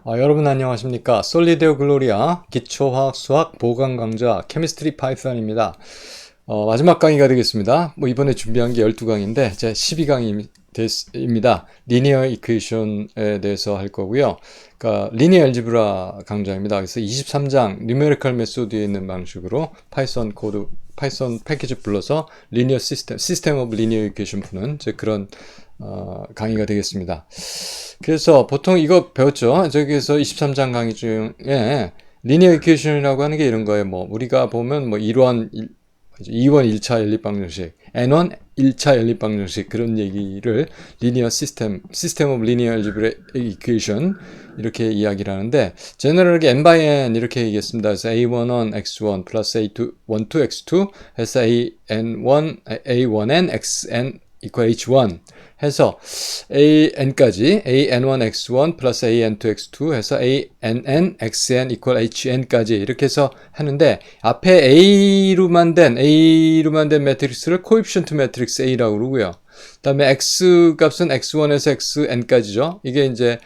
여러분 안녕하십니까? 솔리데오 글로리아 기초화학 수학 보강 강좌 케미스트리 파이썬입니다. 마지막 강의가 되겠습니다. 이번에 준비한 게 12강인데 제 12강입니다. 리니어 이퀘이션에 대해서 할 거고요. 그러니까 리니어 알지브라 강좌입니다. 그래서 23장 뉴메리컬 메소드에 있는 방식으로 파이썬 코드 파이썬 패키지 불러서 리니어 시스템 오브 리니어 이퀘이션 푸는 그런 강의가 되겠습니다. 그래서 보통 이거 배웠죠? 저기서 23장 강의 중에 리니어 이퀘이션이라고 하는 게 이런 거예요. 우리가 보면 1원, 2원 1차 연립방정식, N1 1차 연립방정식 그런 얘기를 리니어 시스템 오브 리니어 알지브라 이퀘이션 이렇게 이야기를 하는데 제너럴하게 n by n 이렇게 얘기했습니다. 그래서 a11 x1 플러스 a12 x2 해서 a1n xn equal h1 해서 an까지 an1 x1 플러스 an2 x2 해서 ann xn equal hn까지 이렇게 해서 하는데 앞에 a로만 된 매트릭스를 코에피션트 매트릭스 a라고 그러고요. 그 다음에 x 값은 x1에서 xn까지죠. 이게 이제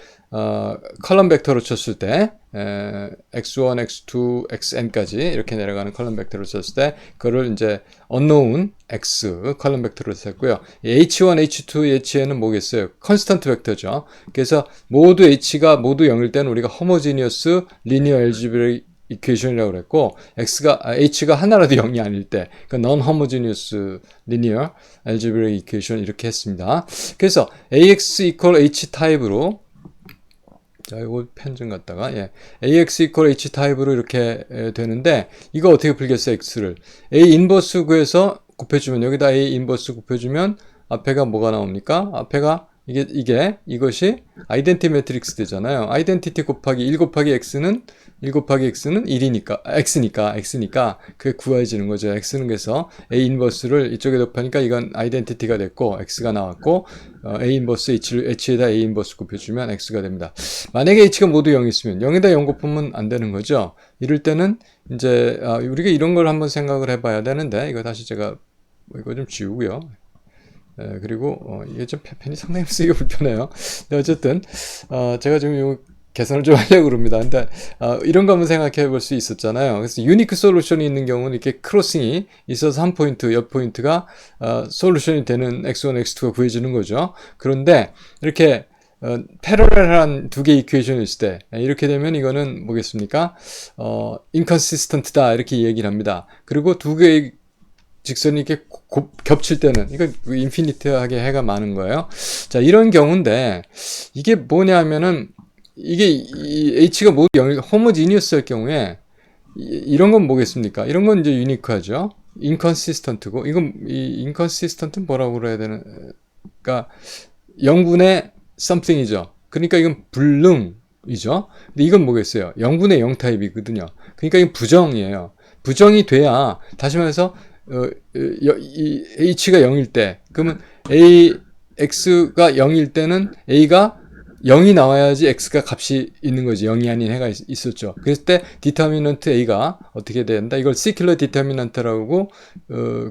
컬럼 벡터로 쳤을 때 x1, x2, xn까지 이렇게 내려가는 컬럼 벡터로 쳤을 때 그거를 이제 unknown x 컬럼 벡터로 쳤고요. h1, h2, hn은 뭐겠어요? 컨스턴트 벡터죠. 그래서 모두 h가 모두 0일 때는 우리가 homogeneous linear algebra 이퀘이션이라고 그랬고 h가 하나라도 0이 아닐 때 그러니까 non-homogeneous linear algebra equation 이렇게 했습니다. 그래서 ax equal h 타입으로 자, 이거 펜 좀 갖다가, ax equal h 타입으로 이렇게 되는데, 이거 어떻게 풀겠어요, x를? a 인버스 구해서 곱해주면, 여기다 a 인버스 곱해주면, 앞에가 뭐가 나옵니까? 앞에가, 이것이 아이덴티 매트릭스 되잖아요. 아이덴티티 곱하기 1 곱하기 x는 1이니까, x니까, 그게 구해지는 거죠. x는 그래서 a 인버스를 이쪽에 곱하니까 이건 아이덴티티가 됐고, x가 나왔고, a 인버스 h에다 a 인버스 곱해주면 x가 됩니다. 만약에 h가 모두 0이 있으면 0에다 0 곱하면 안 되는 거죠. 이럴 때는 이제 우리가 이런 걸 한번 생각을 해봐야 되는데 이거 다시 제가 이거 좀 지우고요. 그리고 이게 좀 펜이 상당히 쓰기가 불편해요. 근데 어쨌든 제가 지금 요 계산을 좀 하려고 그럽니다. 근데 이런 거 한번 생각해 볼 수 있었잖아요. 그래서 유니크 솔루션이 있는 경우는 이렇게 크로싱이 있어서 한 포인트, 옆 포인트가 솔루션이 되는 x1, x2가 구해지는 거죠. 그런데 이렇게 패러렐한 두 개의 이퀘이션이 있을 때 이렇게 되면 이거는 뭐겠습니까? inconsistent다 이렇게 얘기를 합니다. 그리고 두 개의 직선이 이렇게 겹칠 때는 이거 인피니트하게 해가 많은 거예요. 자, 이런 경우인데 이게 뭐냐면은 이게 h가 모두 0, 호모지니어스일 경우에 이런 건 뭐겠습니까? 이런 건 이제 유니크하죠. inconsistent고 이건 이 inconsistent는 뭐라고 그래야 되는? 그러니까 0분의 something이죠. 그러니까 이건 불능이죠. 근데 이건 뭐겠어요? 0분의 0 타입이거든요. 그러니까 이건 부정이에요. 부정이 돼야 다시 말해서 이 h가 0일 때 그러면 x가 0일 때는 a가 0이 나와야지 x가 값이 있는 거지. 0이 아닌 해가 있었죠. 그랬을 때 디터미넌트 a가 어떻게 된다? 이걸 시큘러 디터미넌트라고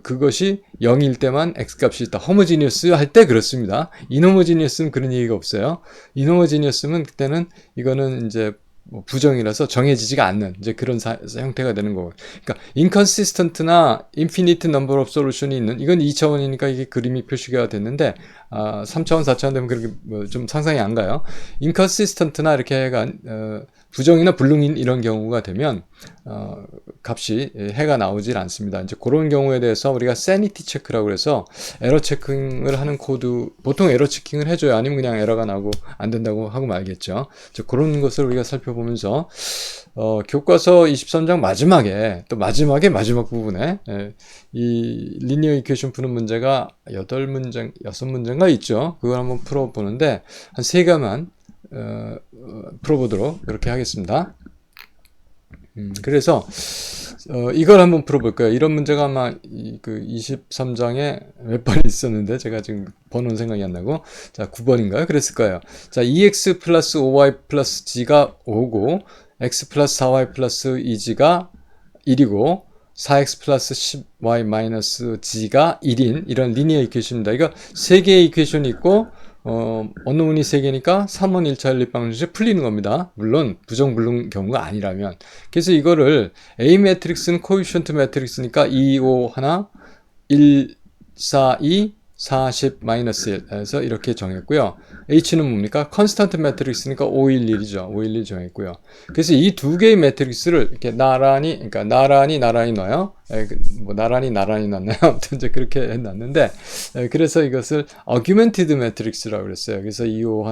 그것이 0일 때만 x 값이 있다. 호모지니어스 할 때 그렇습니다. 인호모지니어스는 그런 얘기가 없어요. 인호모지니어스는 그때는 이거는 이제 부정이라서 정해지지가 않는 이제 그런 형태가 되는 거고. 그러니까 inconsistent나 infinite number of solution이 있는 이건 2차원이니까 이게 그림이 표시가 됐는데 3차원, 4차원 되면 그렇게 좀 상상이 안 가요. inconsistent나 이렇게 해가 부정이나 불능인 이런 경우가 되면 값이 해가 나오질 않습니다. 이제 그런 경우에 대해서 우리가 sanity 체크라고 해서 에러 체킹을 하는 코드 보통 에러 체킹을 해줘요. 아니면 그냥 에러가 나고 안 된다고 하고 말겠죠. 그런 것을 우리가 살펴보면서 교과서 23장 마지막에 또 마지막 부분에 이 리니어 이퀘이션 푸는 문제가 8문장, 6문제인가 있죠. 그걸 한번 풀어보는데 한 3개만 풀어보도록 그렇게 하겠습니다. 그래서 이걸 한번 풀어볼까요? 이런 문제가 아마 그 23장에 몇 번 있었는데 제가 지금 번호는 생각이 안 나고 자 9번인가요? 그랬을 거예요. 자 2x 플러스 5y 플러스 g가 5고 x 플러스 4y 플러스 2g가 1이고 4x 플러스 10y 마이너스 g가 1인 이런 리니어 이퀘이션입니다. 이거 3개의 이퀘이션이 있고 원어원이 3개니까 3원 1차 연립 방정식 풀리는 겁니다. 물론 부정불능 경우가 아니라면. 그래서 이거를 A 매트릭스는 코에피션트 매트릭스니까 2, 5, 1, 1, 4, 2, 40, 마이너스 1 해서 이렇게 정했고요. H는 뭡니까? 컨스턴트 매트릭스니까 5, 1, 1이죠. 5, 1, 1 정했고요. 그래서 이 두 개의 매트릭스를 이렇게 나란히 놔요. 뭐 나란히 놨나요? 아무튼 이제 그렇게 해놨는데, 그래서 이것을 augmented matrix라고 그랬어요. 그래서 2, 5,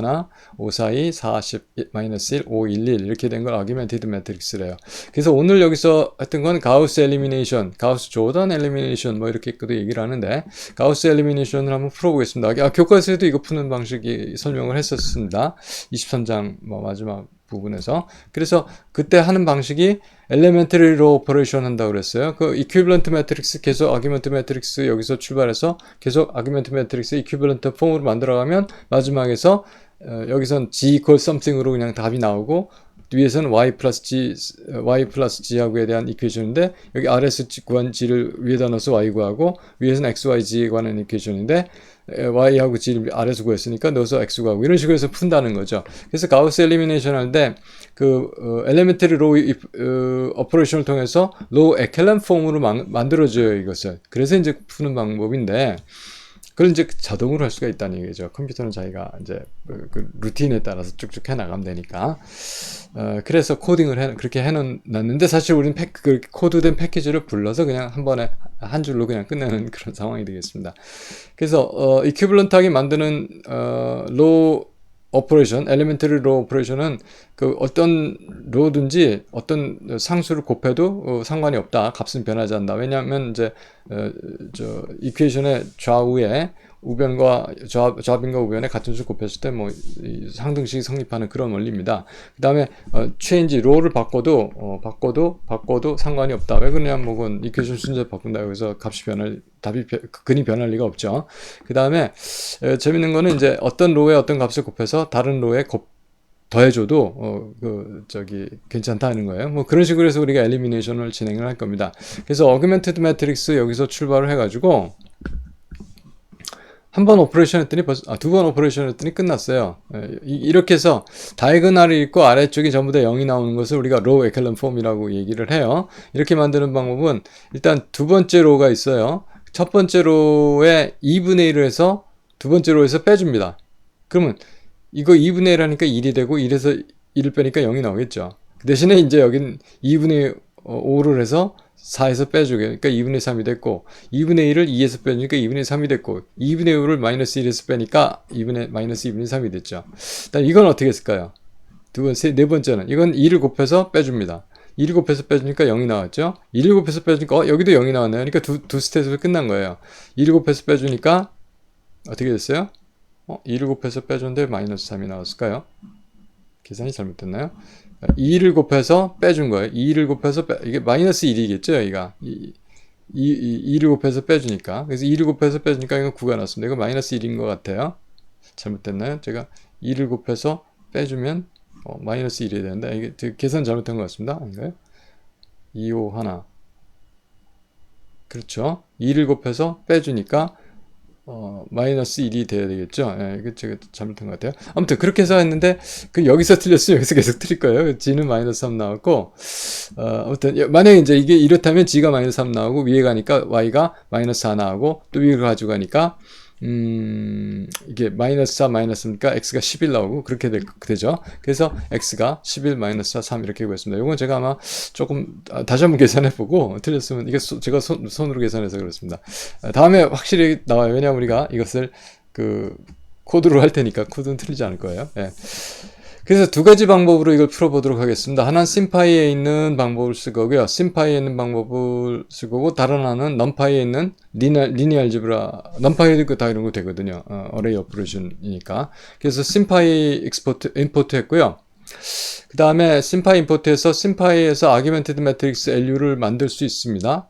5, 4, 2, 40, 마이너스 1, 5, 1, 1 이렇게 된 걸 augmented matrix래요. 그래서 오늘 여기서 했던 건 가우스 엘리미네이션, 가우스 조던 엘리미네이션 뭐 이렇게도 얘기를 하는데, 가우스 엘리미네이션을 한번 풀어보겠습니다. 교과서에도 이거 푸는 방식이 설명을 했었습니다. 23장 뭐 마지막 부분에서. 그래서 그때 하는 방식이 elementary row operation 한다고 그랬어요. 그 equivalent matrix 계속 argument matrix 여기서 출발해서 계속 argument matrix equivalent 폼으로 만들어가면 마지막에서 여기선 g equals something으로 그냥 답이 나오고 위에서는 y 플러스 g하고에 대한 이퀘이션인데 여기 아래에서 구한 g를 위에다 넣어서 y 구하고 위에서는 x, y, g에 관한 이퀘이션인데 y하고 g를 아래에서 구했으니까 넣어서 x 구하고 이런 식으로 해서 푼다는 거죠. 그래서 가우스 엘리미네이션 할 때 그 엘리멘터리 로우 오퍼레이션을 통해서 로우 에켈란 폼으로 만들어줘요 이것을. 그래서 이제 푸는 방법인데 그걸 이제 자동으로 할 수가 있다는 얘기죠. 컴퓨터는 자기가 이제 그 루틴에 따라서 쭉쭉 해나가면 되니까. 그래서 코딩을 그렇게 해놨는데 사실 우리는 그 코드된 패키지를 불러서 그냥 한 번에 한 줄로 그냥 끝내는 그런 상황이 되겠습니다. 그래서 이퀴블런트하게 만드는 로우 오퍼레이션, 엘리멘터리 로우 오퍼레이션은 그 어떤 로우든지 어떤 상수를 곱해도 상관이 없다. 값은 변하지 않는다. 왜냐하면 이제 이퀘이션의 좌우에 우변과 좌변과 우변에 같은 수 곱했을 때 뭐 상등식이 성립하는 그런 원리입니다. 그 다음에 change 로우를 바꿔도 상관이 없다. 왜 그러냐면 뭐 그건 이퀘이션 순서 바꾼다고 해서 근이 변할 리가 없죠. 그 다음에 재밌는 거는 이제 어떤 로우에 어떤 값을 곱해서 다른 로우에 더해줘도 괜찮다는 거예요. 뭐 그런 식으로 해서 우리가 엘리미네이션을 진행을 할 겁니다. 그래서 어그멘티드 매트릭스 여기서 출발을 해가지고 한 번 오퍼레이션 했더니 두 번 오퍼레이션 했더니 끝났어요. 이렇게 해서 다이거널이 있고 아래쪽이 전부 다 0이 나오는 것을 우리가 로우 에켈런 폼이라고 얘기를 해요. 이렇게 만드는 방법은 일단 두 번째 로우가 있어요. 첫 번째 로우에 2분의 1을 해서 두 번째 로우에서 빼줍니다. 그러면 이거 2분의 1 하니까 1이 되고 1에서 1을 빼니까 0이 나오겠죠. 그 대신에 이제 여긴 2분의 5를 해서 4에서 빼주게. 그러니까 2분의 3이 됐고 2분의 1을 2에서 빼주니까 2분의 3이 됐고 2분의 5를 마이너스 1에서 빼니까 마이너스 2분의 3이 됐죠. 일단 이건 어떻게 했을까요? 네 번째는 이건 2를 곱해서 빼줍니다. 2를 곱해서 빼주니까 0이 나왔죠. 2를 곱해서 빼주니까 여기도 0이 나왔네요. 그러니까 두 스테이지로 끝난 거예요. 2를 곱해서 빼주니까 어떻게 됐어요? 2를 곱해서 빼줬는데 마이너스 3이 나왔을까요? 계산이 잘못됐나요? 2를 곱해서 빼준 거예요. 2를 곱해서 이게 마이너스 1이겠죠, 여기가. 2를 곱해서 빼주니까. 그래서 2를 곱해서 빼주니까 이건 9가 나왔습니다. 이거 마이너스 1인 것 같아요. 잘못됐나요? 제가 2를 곱해서 빼주면 마이너스 1이 되는데 이게 계산 잘못된 것 같습니다. 아닌가요? 2, 5, 1. 그렇죠. 2를 곱해서 빼주니까 마이너스 1이 돼야 되겠죠. 이거 제가 잘못한 것 같아요. 아무튼 그렇게 해서 했는데 여기서 틀렸으면 여기서 계속 틀릴 거예요. g는 마이너스 3 나왔고 아무튼 만약에 이제 이게 이렇다면 g가 마이너스 3 나오고 위에 가니까 y가 마이너스 4 나오고 또 위에 가지고 가니까 이게 마이너스 4 마이너스니까 x가 11 나오고 그렇게 되죠. 그래서 x가 11 마이너스 4 3 이렇게 구했습니다. 이건 제가 아마 조금 다시 한번 계산해보고 틀렸으면 이게 제가 손으로 계산해서 그렇습니다. 다음에 확실히 나와요. 왜냐하면 우리가 이것을 코드로 할 테니까 코드는 틀리지 않을 거예요. 그래서 두 가지 방법으로 이걸 풀어보도록 하겠습니다. 하나는 심파이에 있는 방법을 쓸 거고요. 심파이에 있는 방법을 쓸 거고 다른 하나는 넘파이에 있는 리니어 알제브라, 넘파이도 다 이런 거 되거든요. 어레이 오퍼레이션이니까. 그래서 심파이 임포트 했고요. 그 다음에 심파이 임포트에서 심파이에서 아규멘티드 매트릭스 LU를 만들 수 있습니다.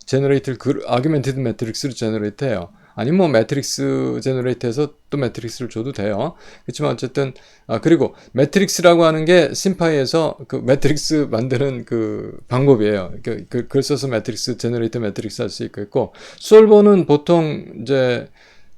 아규멘티드 매트릭스를 제너레이트 해요. 아니면 뭐 매트릭스 제너레이트해서 또 매트릭스를 줘도 돼요. 그렇지만 어쨌든 그리고 매트릭스라고 하는 게 심파이에서 그 매트릭스 만드는 그 방법이에요. 그걸 써서 매트릭스 제너레이트 매트릭스 할 수 있고 솔버는 보통 이제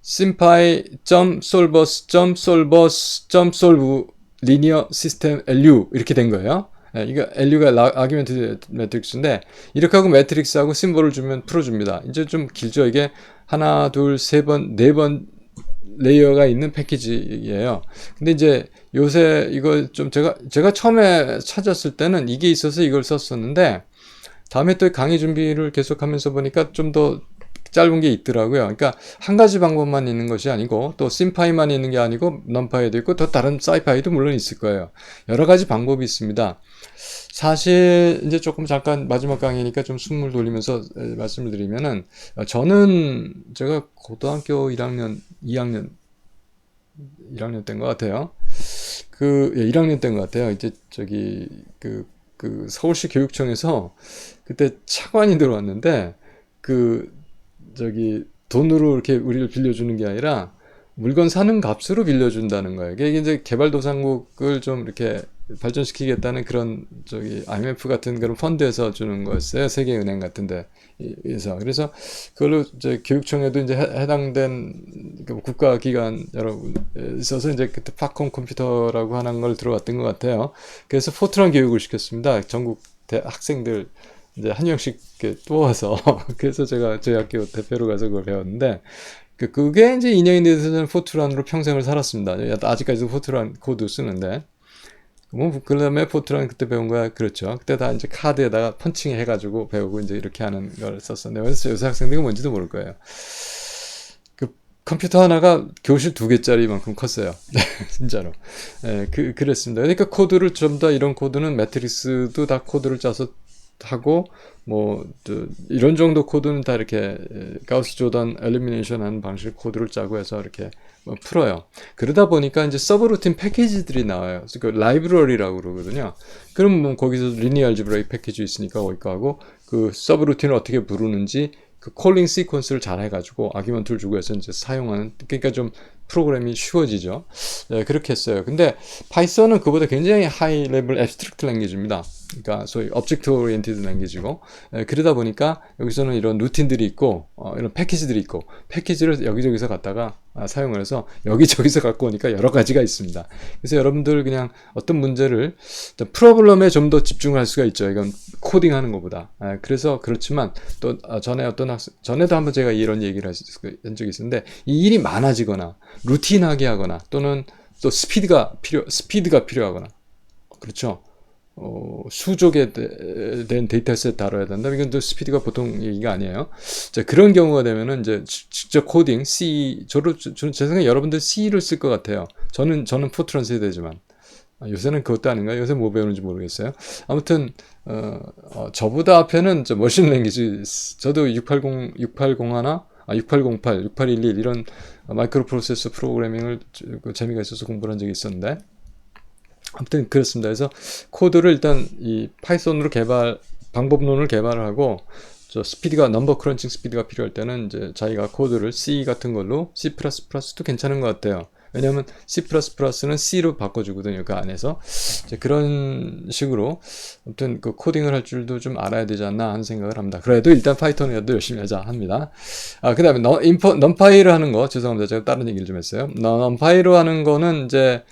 simpy.solvers.solve linear system LU 이렇게 된 거예요. 이거 LU가 아규멘트 매트릭스인데 이렇게 하고 매트릭스하고 심볼을 주면 풀어줍니다. 이제 좀 길죠. 이게 하나, 둘, 세 번, 네 번 레이어가 있는 패키지예요. 근데 이제 요새 이거 좀 제가 처음에 찾았을 때는 이게 있어서 이걸 썼었는데 다음에 또 강의 준비를 계속하면서 보니까 좀 더 짧은 게 있더라고요. 그러니까 한 가지 방법만 있는 것이 아니고 또 심파이만 있는 게 아니고 넘파이도 있고 또 다른 사이파이도 물론 있을 거예요. 여러 가지 방법이 있습니다. 사실 이제 조금 잠깐 마지막 강의니까 좀 숨을 돌리면서 말씀을 드리면은 저는 제가 고등학교 2학년 때인 것 같아요. 1학년 때인 것 같아요. 이제 저기 그 서울시 교육청에서 그때 차관이 들어왔는데 돈으로 이렇게 우리를 빌려주는 게 아니라 물건 사는 값으로 빌려준다는 거예요. 이게 이제 개발도상국을 좀 이렇게 발전시키겠다는 그런 IMF 같은 그런 펀드에서 주는 거였어요. 세계은행 같은 데에서. 그래서 그걸로 이제 교육청에도 이제 해당된 국가기관 여러 있어서 이제 그때 팝콘 컴퓨터라고 하는 걸 들어왔던 것 같아요. 그래서 포트란 교육을 시켰습니다. 전국 학생들 이제 한 명씩 뽑아서 그래서 제가 저희 학교 대표로 가서 그걸 배웠는데 그게 이제 인연이 돼서 포트란으로 평생을 살았습니다. 아직까지도 포트란 코드 쓰는데 그 다음에 포트란 그때 배운 거야. 그렇죠. 그때 다 이제 카드에다가 펀칭 해가지고 배우고 이제 이렇게 하는 걸 썼었는데 그래서 요새 학생들이 뭔지도 모를 거예요. 컴퓨터 하나가 교실 2개짜리만큼 컸어요. 진짜로. 그랬습니다. 그러니까 코드를 좀 더 이런 코드는 매트릭스도 다 코드를 짜서 하고 이런 정도 코드는 다 이렇게 가우스 조던 엘리미네이션 하는 방식 코드를 짜고 해서 이렇게 풀어요. 그러다 보니까 이제 서브루틴 패키지들이 나와요. 그 라이브러리라고 그러거든요. 그럼 거기서 리니어 알지브라 패키지 있으니까 거기 하고 그 서브루틴을 어떻게 부르는지 그 콜링 시퀀스를 잘 해가지고 아규먼트를 주고 해서 이제 사용하는, 그러니까 좀 프로그램이 쉬워지죠. 그렇게 했어요. 근데 파이썬은 그보다 굉장히 하이 레벨 앱스트랙트 랭귀지입니다. 그러니까 소위 object oriented 랭귀지고, 그러다 보니까 여기서는 이런 루틴들이 있고 이런 패키지들이 있고, 패키지를 여기저기서 갖다가 사용을 해서 여기저기서 갖고 오니까 여러 가지가 있습니다. 그래서 여러분들 그냥 어떤 문제를 프로블럼에 좀 더 집중할 수가 있죠. 이건 코딩하는 것보다. 그래서 그렇지만 또 전에도 한번 제가 이런 얘기를 한 적이 있었는데, 이 일이 많아지거나 루틴하게 하거나 또는 또 스피드가 필요하거나, 그렇죠. 수족에 된 데이터셋 다뤄야 된다. 이건 또 스피드가 보통 얘기가 아니에요. 자, 그런 경우가 되면은 이제 직접 코딩 C, 제 생각에 여러분들 C를 쓸 것 같아요. 저는 포트란 세대지만 요새는 그것도 아닌가요? 요새 뭐 배우는지 모르겠어요. 아무튼 저보다 앞에는 머신 랭귀지, 저도 680 하나, 6808, 6811 이런 마이크로 프로세서 프로그래밍을 재미가 있어서 공부를 한 적이 있었는데, 아무튼 그렇습니다. 그래서 코드를 일단 이 파이썬으로 방법론을 개발을 하고, 스피드가, 넘버 크런칭 스피드가 필요할 때는 이제 자기가 코드를 C 같은 걸로, C++도 괜찮은 것 같아요. 왜냐하면 C++는 C로 바꿔주거든요. 그 안에서. 이제 그런 식으로 아무튼 그 코딩을 할 줄도 좀 알아야 되지 않나 하는 생각을 합니다. 그래도 일단 파이썬이라도 열심히 하자 합니다. 그 다음에 넘파이로 하는 거, 죄송합니다. 제가 다른 얘기를 좀 했어요. 넘파이로 하는 거는 이제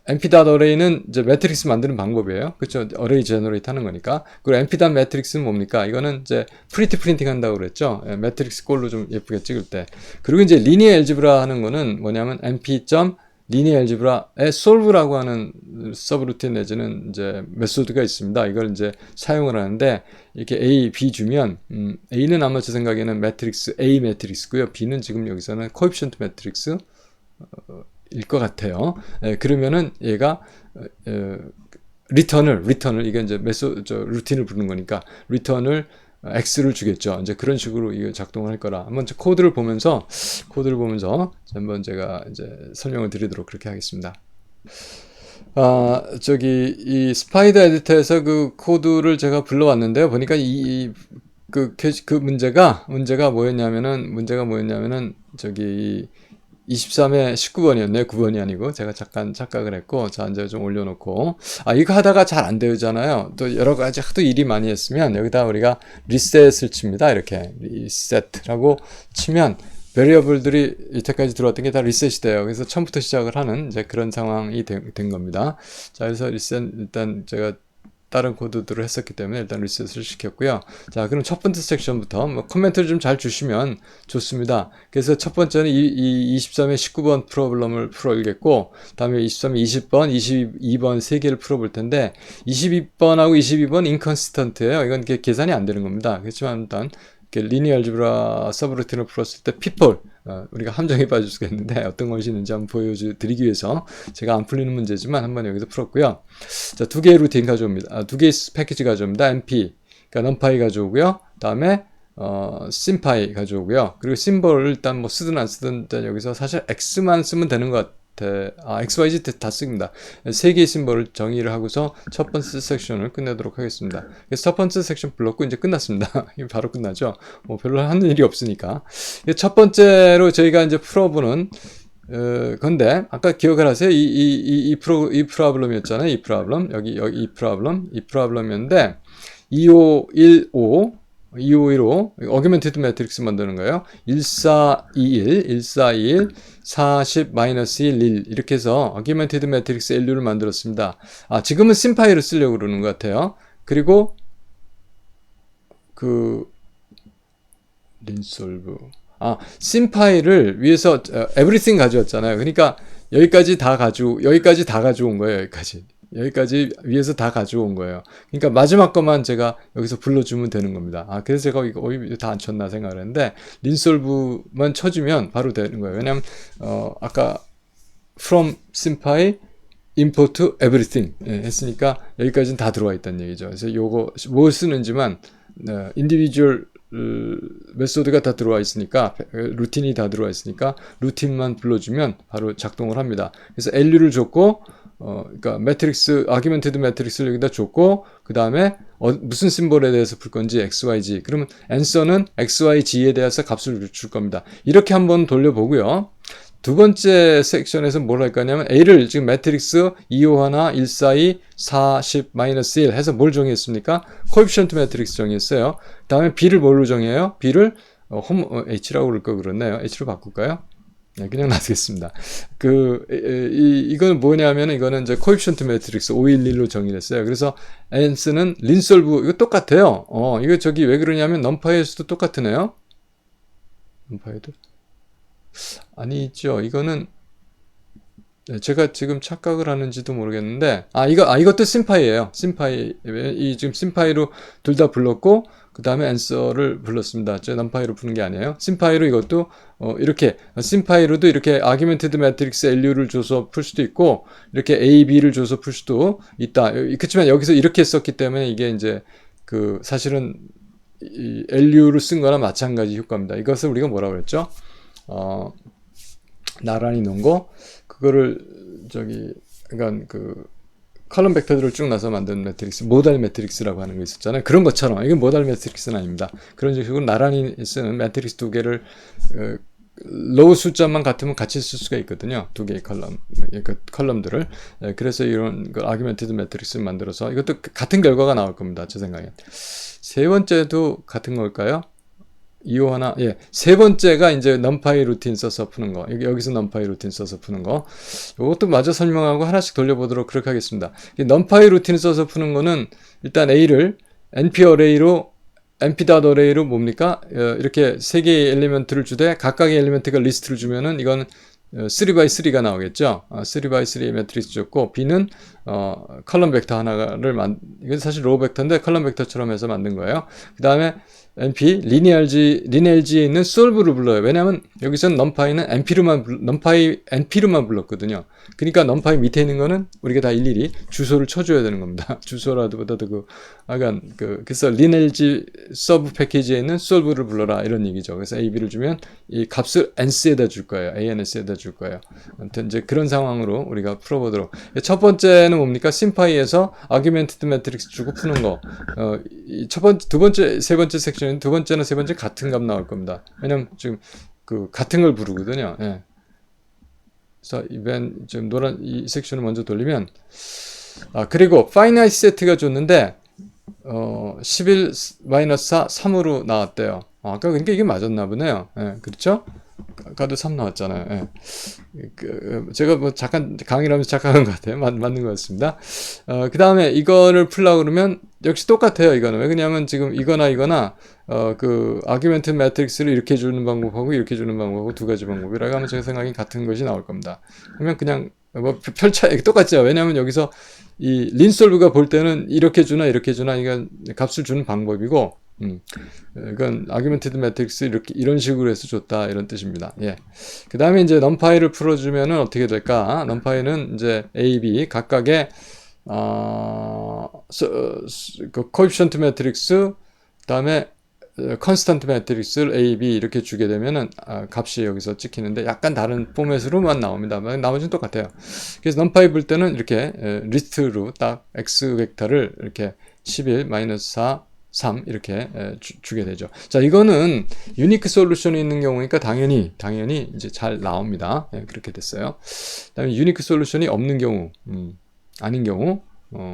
np.array는 이제 매트릭스 만드는 방법이에요. 그렇죠? array generate 하는 거니까. 그리고 np.matrix는 뭡니까? 이거는 이제 프린팅 한다고 그랬죠? 매트릭스 꼴로 좀 예쁘게 찍을 때. 그리고 이제 linear algebra 하는 거는 뭐냐면 np.linear algebra의 solve라고 하는 서브루틴 내지는 이제 메소드가 있습니다. 이걸 이제 사용을 하는데, 이렇게 A, B 주면 A는 아마 제 생각에는 매트릭스 A 매트릭스고요. B는 지금 여기서는 coefficient 매트릭스 일 것 같아요. 그러면은 얘가 리턴을 이게 이제 루틴을 부르는 거니까 리턴을 x를 주겠죠. 이제 그런 식으로 이게 작동을 할 거라. 한번 코드를 보면서 한번 제가 이제 설명을 드리도록 그렇게 하겠습니다. 이 스파이더 에디터에서 그 코드를 제가 불러왔는데요. 보니까 문제가 뭐였냐면은 23에 19번이었네요. 9번이 아니고. 제가 잠깐 착각을 했고, 자, 이제 좀 올려놓고. 이거 하다가 잘 안 되잖아요. 또 여러 가지 하도 일이 많이 했으면, 여기다 우리가 리셋을 칩니다. 이렇게. 리셋이라고 치면, 베리어블들이 이때까지 들어왔던 게 다 리셋이 돼요. 그래서 처음부터 시작을 하는 이제 그런 상황이 된 겁니다. 자, 그래서 리셋 일단 제가 다른 코드들을 했었기 때문에 일단 리셋을 시켰고요. 자, 그럼 첫 번째 섹션부터 뭐 코멘트를 좀 잘 주시면 좋습니다. 그래서 첫 번째는 이 23의 19번 프로블럼을 풀어야겠고, 다음에 23의 20번, 22번 세 개를 풀어볼 텐데, 22번하고 22번 인컨시스턴트예요. 이건 계산이 안 되는 겁니다. 그렇지만 일단 리니어 알gebra 서브루틴을 풀었을 때 people 우리가 함정에 빠질 수가 있는데 어떤 것이 있는지 한번 보여드리기 위해서 제가 안 풀리는 문제지만 한번 여기서 풀었고요. 자, 두 개의 루틴 가져옵니다. 두 개의 패키지 가져옵니다. np, 그러니까 numpy 가져오고요. 다음에 sympy 가져오고요. 그리고 심볼을 일단 뭐 쓰든 안 쓰든 일단 여기서 사실 x만 쓰면 되는 것 같아요. x, y, z 다 씁니다. 세 개의 심볼을 정의를 하고서 첫 번째 섹션을 끝내도록 하겠습니다. 그래서 첫 번째 섹션 불렀고 이제 끝났습니다. 바로 끝나죠. 뭐 별로 하는 일이 없으니까. 첫 번째로 저희가 이제 풀어보는 건데 아까 기억을 하세요. 이 프로블럼이었잖아요. 이 프로블럼 여기 이 프로블럼이었는데 2515 어규멘티드 매트릭스 만드는 거예요. 1421, 40-1, 1 이렇게 해서 어규멘티드 매트릭스 LU를 만들었습니다. 지금은 심파이로 쓰려고 그러는 것 같아요. 그리고 린솔브 심파이를 위해서 everything 가져왔잖아요. 그러니까 여기까지 다 가져온 거예요. 여기까지 위에서 다 가져온 거예요. 그러니까 마지막 것만 제가 여기서 불러주면 되는 겁니다. 그래서 제가 이거 다 안 쳤나 생각을 했는데 린솔브만 쳐주면 바로 되는 거예요. 왜냐면 아까 from simpy import to everything 했으니까 여기까지는 다 들어와 있다는 얘기죠. 그래서 요거 뭘 쓰는지만 individual 메소드가 다 들어와 있으니까 루틴이 다 들어와 있으니까 루틴만 불러주면 바로 작동을 합니다. 그래서 LU를 줬고 그러니까 매트릭스 아규멘티드 매트릭스를 여기다 줬고 그 다음에 무슨 심볼에 대해서 풀 건지 XYZ 그러면 answer는 XYZ에 대해서 값을 줄 겁니다. 이렇게 한번 돌려보고요. 두 번째 섹션에서 뭘 할 거냐면 A를 지금 매트릭스 251, 142, 40-1 해서 뭘 정의했습니까? 코에피션트 매트릭스 정의했어요. 그 다음에 B를 뭘로 정해요? B를 H라고 그럴 거 그렇네요. H로 바꿀까요? 네, 그냥 놔두겠습니다. 이거는 뭐냐면 이거는 이제 코에피션트 매트릭스 511로 정의했어요. 그래서 n스는 린솔브 이거 똑같아요. 이거 저기 왜 그러냐면 넘파이에서도 똑같으네요. 넘파이도 아니죠. 이거는 제가 지금 착각을 하는지도 모르겠는데 이것도 심파이예요. 심파이 지금 심파이로 둘 다 불렀고 그 다음에 answer를 불렀습니다. 저 넘파이로 푸는 게 아니에요. 심파이로 이것도 이렇게 심파이로도 이렇게 아규멘티드 매트릭스 LU를 줘서 풀 수도 있고 이렇게 A, B를 줘서 풀 수도 있다. 그렇지만 여기서 이렇게 썼기 때문에 이게 이제 사실은 이 LU를 쓴 거나 마찬가지 효과입니다. 이것을 우리가 뭐라고 그랬죠? 나란히 놓은 거 그거를 그러니까 컬럼 벡터들을 쭉 나서 만든 매트릭스 모달 매트릭스라고 하는 거 있었잖아요. 그런 것처럼 이건 모달 매트릭스는 아닙니다. 그런 식으로 나란히 쓰는 매트릭스 두 개를 로우 숫자만 같으면 같이 쓸 수가 있거든요. 두 개의 컬럼들을 그래서 이런 아규멘티드 매트릭스를 만들어서 이것도 같은 결과가 나올 겁니다. 제 생각엔 세 번째도 같은 걸까요? 세 번째가 이제 numpy 루틴 써서 푸는 거. 여기서 numpy 루틴 써서 푸는 거. 이것도 마저 설명하고 하나씩 돌려보도록 그렇게 하겠습니다. numpy 루틴 써서 푸는 거는 일단 A를 np array로 뭡니까? 이렇게 세 개의 엘리먼트를 주되 각각의 엘리먼트가 리스트를 주면은 이건 3x3가 나오겠죠. 3x3의 매트릭스 줬고 B는 컬럼 벡터 하나를 이건 사실 로우 벡터인데 컬럼 벡터처럼 해서 만든 거예요. 그 다음에 NP linealG에 있는 solve를 불러요. 왜냐하면 여기서는 numpy는 NP로만 불렀거든요. 그러니까 numpy 밑에 있는 거는 우리가 다 일일이 주소를 쳐줘야 되는 겁니다. 주소라도보다도 그래서 linealG 서브 패키지에 있는 solve를 불러라 이런 얘기죠. 그래서 A, B를 주면 이 값을 ans에다 줄 거예요. ANS에다 줄 거예요. 아무튼 이제 그런 상황으로 우리가 풀어보도록. 첫 번째는 뭡니까? 심파이에서 아규멘티드 매트릭스 주고 푸는 거. 두 번째, 세 번째 섹션은 두 번째나 세 번째 같은 값 나올 겁니다. 왜냐면 지금 같은 걸 부르거든요. 예. 그래서 지금 노란 이 섹션을 먼저 돌리면 그리고 finite set가 줬는데 11-4 3으로 나왔대요. 아까 그러니까 이게 맞았나 보네요. 예, 그렇죠? 아까도 3 나왔잖아요. 예. 제가 뭐 잠깐 강의를 하면서 착각한 것 같아요. 맞는 것 같습니다. 그 다음에 이거를 풀려고 그러면 역시 똑같아요. 이거는. 왜 그러냐면 지금 이거나 그 아규멘트 매트릭스를 이렇게 주는 방법하고 이렇게 주는 방법하고 두 가지 방법이라고 하면 제 생각엔 같은 것이 나올 겁니다. 그러면 그냥 뭐 별 차이 똑같죠. 왜냐하면 여기서 이 린솔브가 볼 때는 이렇게 주나 이건 값을 주는 방법이고 이건 아규멘티드 매트릭스 이런 식으로 해서 줬다 이런 뜻입니다. 예. 그 다음에 이제 넘파이를 풀어주면은 어떻게 될까? 넘파이는 이제 A, B 각각의 그 코에피션트 매트릭스 그다음에 컨스턴트 매트릭스를 A, B 이렇게 주게 되면은 값이 여기서 찍히는데 약간 다른 포맷으로만 나옵니다. 나머지는 똑같아요. 그래서 넘파이 볼 때는 이렇게 리스트로 딱 X 벡터를 이렇게 11, 마이너스 4, 3 이렇게 주게 되죠. 자, 이거는 유니크 솔루션이 있는 경우니까 당연히 이제 잘 나옵니다. 예, 그렇게 됐어요. 그다음에 유니크 솔루션이 없는 경우, 아닌 경우,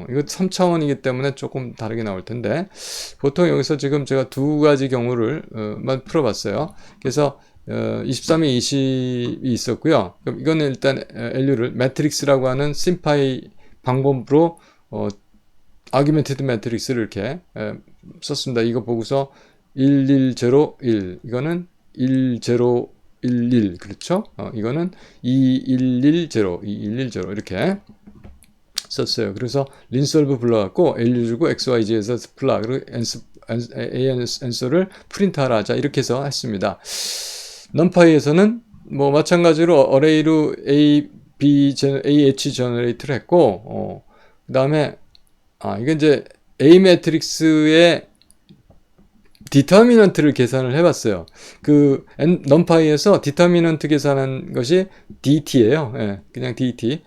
이거 3차원이기 때문에 조금 다르게 나올 텐데, 보통 여기서 지금 제가 두 가지 경우를만 풀어봤어요. 그래서 23에 20이 있었고요. 그럼 이거는 일단 LU를 매트릭스라고 하는 심파이 방법으로 아규멘티드 매트릭스를 이렇게 썼습니다. 이거 보고서 1101 이거는 1011 그렇죠? 이거는 2110 이렇게 썼어요. 그래서 린솔브 불러갖고 LU 주고 XYZ에서 풀라 그리고 ANS를 프린트하라. 자 이렇게 해서 했습니다. 넘파이에서는 뭐 마찬가지로 어레이로 AH 제너레이트를 했고 그 다음에 이건 이제 A 매트릭스의 디터미넌트를 계산을 해봤어요. 그 넘파이에서 디터미넌트 계산한 것이 DT예요. 예, 그냥 DT.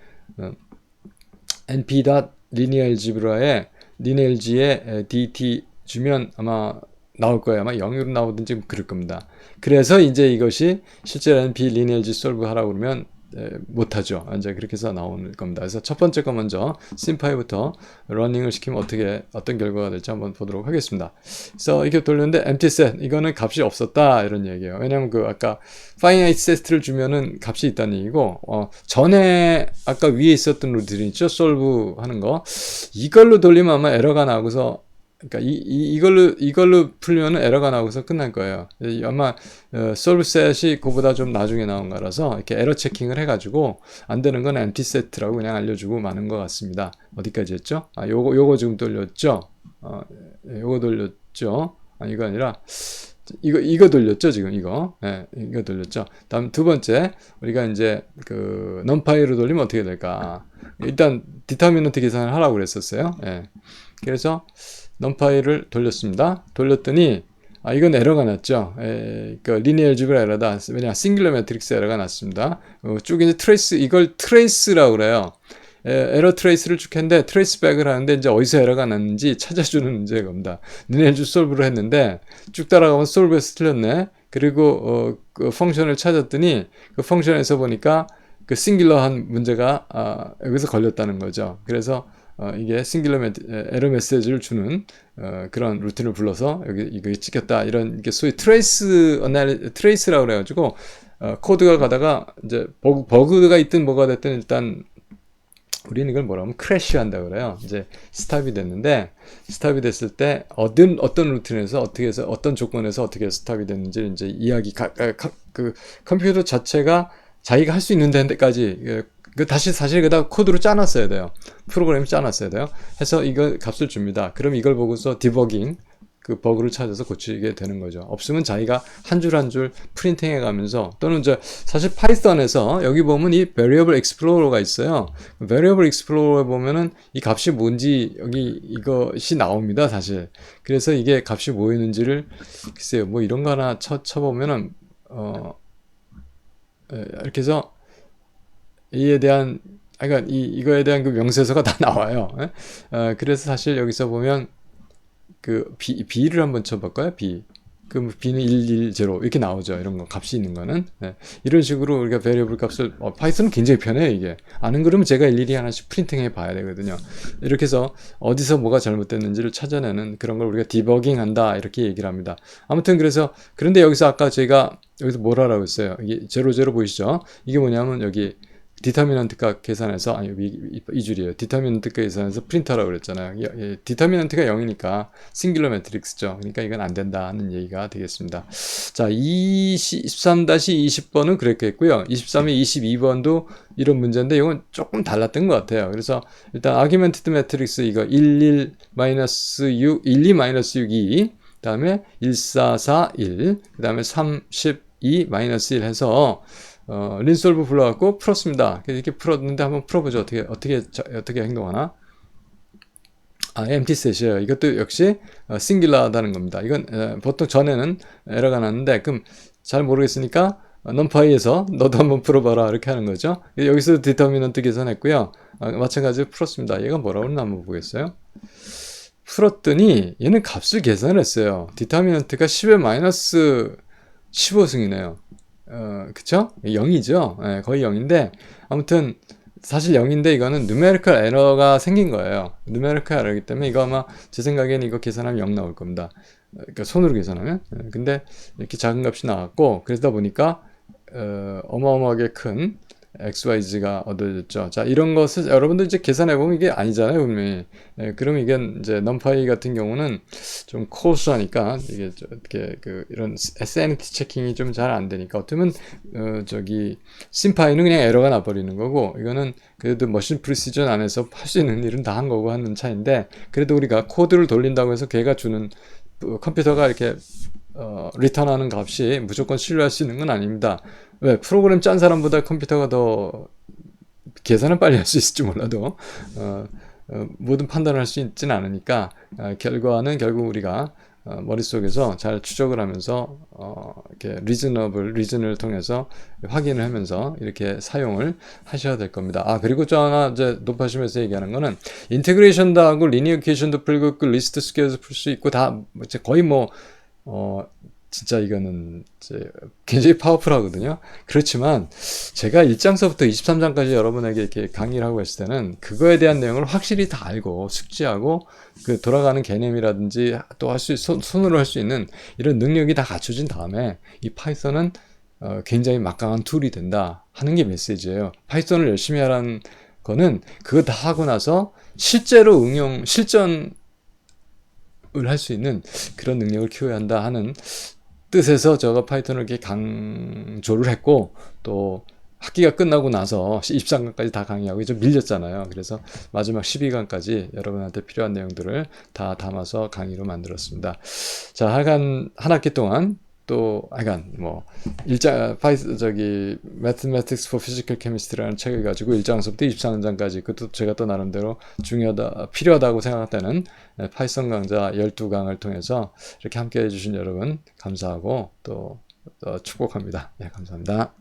np. linear algebra에 linearG에 dt 주면 아마 나올 거예요. 아마 0으로 나오든지 그럴 겁니다. 그래서 이제 이것이 실제로 np linearG solve 하라고 그러면 못하죠. 이제 그렇게 해서 나오는 겁니다. 그래서 첫 번째 거 먼저 심파이부터 러닝을 시키면 어떤 결과가 될지 한번 보도록 하겠습니다. 그래서 이렇게 돌렸는데 empty set 이거는 값이 없었다 이런 얘기예요. 왜냐면 그 아까 finite set를 주면은 값이 있다는 얘기고 전에 아까 위에 있었던 루틴 있죠. solve 하는 거 이걸로 돌리면 아마 에러가 나고서 그러니까 이걸로 풀면 에러가 나고서 끝날 거예요. 아마 solve set이 그보다 좀 나중에 나온 거라서 이렇게 에러 체킹을 해가지고 안 되는 건 empty set라고 그냥 알려주고 마는 것 같습니다. 어디까지 했죠? 요거 지금 돌렸죠? 요거 돌렸죠? 이거 아니라 이거 돌렸죠 지금 이거 돌렸죠. 다음 두 번째 우리가 이제 그 넘파이로 돌리면 어떻게 될까? 일단 디터미넌트 계산을 하라고 그랬었어요. 그래서 넘파이를 돌렸습니다. 돌렸더니 이건 에러가 났죠. 그 리니어 알지브라 에러다. 왜냐 싱글러 매트릭스 에러가 났습니다. 쭉 이제 트레이스 이걸 트레이스라고 그래요. 에러 트레이스를 쭉 했는데 트레이스 백을 하는데 이제 어디서 에러가 났는지 찾아주는 문제가 겁니다. 리니어즈 솔브를 했는데 쭉 따라가면 솔브에서 틀렸네. 그리고 그 펑션을 찾았더니 그 펑션에서 보니까 그 싱글러한 문제가 여기서 걸렸다는 거죠. 그래서 이게 싱글러 에러 메시지를 주는 그런 루틴을 불러서 여기 이거 찍혔다 이런 이게 소위 트레이스라고 그래가지고 코드가 가다가 이제 버그가 있든 뭐가 됐든 일단 우리는 이걸 뭐라 하면 크래시한다 그래요. 이제 스탑이 됐는데 스탑이 됐을 때 어떤 루틴에서 어떻게 해서 어떤 조건에서 어떻게 스탑이 됐는지 이제 이야기 그 컴퓨터 자체가 자기가 할 수 있는 데까지 다시 사실 그다 코드로 짜놨어야 돼요. 프로그램이 짜놨어야 돼요. 해서 이거 값을 줍니다. 그럼 이걸 보고서 디버깅 그 버그를 찾아서 고치게 되는 거죠. 없으면 자기가 한 줄 한 줄 프린팅 해가면서 또는 사실 파이썬에서 여기 보면 이 variable explorer가 있어요. variable explorer에 보면은 이 값이 뭔지 여기 이것이 나옵니다. 사실. 그래서 이게 값이 뭐였는지를 글쎄요. 뭐 이런 거 하나 쳐보면은 이렇게 해서 이에 대한 그러니까 이거에 대한 그 명세서가 다 나와요. 그래서 사실 여기서 보면 그 B를 한번 쳐볼까요? B. 그럼 b는 1, 0 이렇게 나오죠. 이런 거 값이 있는 거는. 네. 이런 식으로 우리가 베리어블 값을 파이썬은 굉장히 편해요. 이게 아는 그러면 제가 일일이 하나씩 프린팅해 봐야 되거든요. 이렇게 해서 어디서 뭐가 잘못됐는지를 찾아내는 그런 걸 우리가 디버깅한다 이렇게 얘기를 합니다. 아무튼 그래서 그런데 여기서 아까 제가 여기서 뭘 하라고 했어요. 이게 00 보이시죠? 이게 뭐냐면 여기 디터미넌트가 계산해서 아니 이 줄이에요. 디터미넌트가 계산해서 프린트하라고 그랬잖아요. 디터미넌트가 0이니까 싱귤러 매트릭스죠. 그러니까 이건 안 된다는 얘기가 되겠습니다. 자, 23-20번은 그랬겠고요. 23-22번도 이런 문제인데 이건 조금 달랐던 것 같아요. 그래서 일단 아규멘티드 매트릭스 이거 11-6, 12-6, 2 그다음에 1441, 그다음에 32-1 해서 린솔브 불러갖고 풀었습니다. 이렇게 풀었는데 한번 풀어보죠. 어떻게 행동하나? 엠티셋이에요. 이것도 역시 싱귤러하다는 겁니다. 이건 보통 전에는 에러가 났는데 그럼 잘 모르겠으니까 넘파이에서 너도 한번 풀어봐라 이렇게 하는 거죠. 여기서 디터미넌트 계산했고요. 마찬가지로 풀었습니다. 얘가 뭐라고 그러나 한번 보겠어요. 풀었더니 얘는 값을 계산했어요. 디터미넌트가 10의 마이너스 15승이네요. 그쵸? 0이죠? 네, 거의 0인데, 아무튼, 사실 0인데 이거는 누메리컬 에러가 생긴 거예요. 누메리컬 에러이기 때문에 이거 아마 제 생각에는 이거 계산하면 0 나올 겁니다. 그러니까 손으로 계산하면. 근데 이렇게 작은 값이 나왔고, 그러다 보니까, 어마어마하게 큰 XYZ가 얻어졌죠. 자, 이런 것을 여러분들 이제 계산해보면 이게 아니잖아요, 분명히. 그러면 이게 이제 넘파이 같은 경우는 좀 코스하니까 이게 어떻게 이런 SNT 체킹이 좀 잘 안 되니까 어쩌면 심파이는 그냥 에러가 나버리는 거고 이거는 그래도 머신 프리시전 안에서 할 수 있는 일은 다 한 거고 하는 차이인데 그래도 우리가 코드를 돌린다고 해서 걔가 주는 컴퓨터가 이렇게 리턴하는 값이 무조건 신뢰할 수 있는 건 아닙니다. 왜? 프로그램 짠 사람보다 컴퓨터가 더 계산은 빨리 할 수 있을지 몰라도 모든 판단을 할 수 있지는 않으니까 결과는 결국 우리가 머릿속에서 잘 추적을 하면서 이렇게 리즌을 통해서 확인을 하면서 이렇게 사용을 하셔야 될 겁니다. 그리고 저 하나 이제 높아지면서 얘기하는 거는 인테그레이션도 하고 리니어 이퀘이션도 풀고 그 리스트 스퀘어도 풀 수 있고 다 거의 진짜 이거는 굉장히 파워풀하거든요. 그렇지만 제가 1장서부터 23장까지 여러분에게 이렇게 강의를 하고 있을 때는 그거에 대한 내용을 확실히 다 알고 숙지하고 그 돌아가는 개념이라든지 또 손으로 할 수 있는 이런 능력이 다 갖춰진 다음에 이 파이썬은 굉장히 막강한 툴이 된다 하는 게 메시지예요. 파이썬을 열심히 하라는 거는 그거 다 하고 나서 실제로 실전을 할 수 있는 그런 능력을 키워야 한다 하는 뜻에서 제가 파이썬을 이렇게 강조를 했고 또 학기가 끝나고 나서 23강까지 다 강의하고 좀 밀렸잖아요. 그래서 마지막 12강까지 여러분한테 필요한 내용들을 다 담아서 강의로 만들었습니다. 자, 하여간 한 학기 동안 또 하여간 Mathematics for Physical Chemistry라는 책을 가지고 1장서부터 24장까지 그것도 제가 또 나름대로 필요하다고 생각되는 파이썬 강좌 12강을 통해서 이렇게 함께 해주신 여러분 감사하고 또 축복합니다. 네, 감사합니다.